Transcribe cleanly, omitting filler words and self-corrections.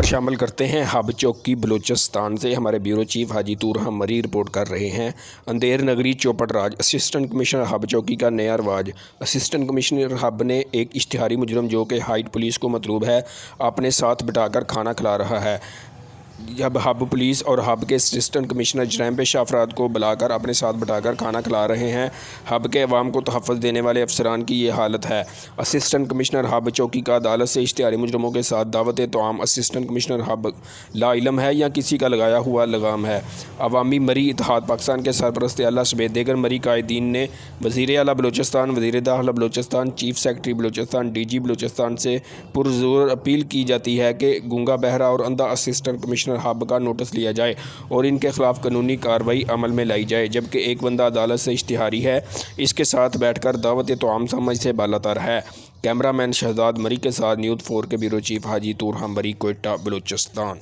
خبر شامل کرتے ہیں ہب چوکی بلوچستان سے۔ ہمارے بیورو چیف حاجی تورہم مری رپورٹ کر رہے ہیں۔ اندھیر نگری چوپٹ راج اسسٹنٹ کمشنر ہب چوکی کا نیا رواج۔ اسسٹنٹ کمشنر ہب نے ایک اشتہاری مجرم جو کہ ہائٹ پولیس کو مطلوب ہے اپنے ساتھ بٹھا کر کھانا کھلا رہا ہے۔ جب ہب پولیس اور ہب کے اسسٹنٹ کمشنر جرائم پیشہ افراد کو بلا کر اپنے ساتھ بٹھا کر کھانا کھلا رہے ہیں، ہب کے عوام کو تحفظ دینے والے افسران کی یہ حالت ہے۔ اسسٹنٹ کمشنر ہب چوکی کا عدالت سے اشتہاری مجرموں کے ساتھ دعوت طعام اسسٹنٹ کمشنر ہب لا علم ہے یا کسی کا لگایا ہوا لگام ہے۔ عوامی مری اتحاد پاکستان کے سرپرست اعلیٰ سمیت دیگر مری قائدین نے وزیر اعلیٰ بلوچستان، وزیر داخلہ Balochistan, chief secretary Balochistan, D G Balochistan سے پرزور اپیل کی جاتی ہے کہ گونگا بہرا اور اندھا اسسٹنٹ کمشنر ہب کا نوٹس لیا جائے اور ان کے خلاف قانونی کارروائی عمل میں لائی جائے، جبکہ ایک بندہ عدالت سے اشتہاری ہے، اس کے ساتھ بیٹھ کر دعوت طعام سمجھ سے بالاتر ہے۔ کیمرہ مین شہزاد مری کے ساتھ نیوز 4 کے بیورو چیف حاجی تورہم مری، کوئٹہ، بلوچستان۔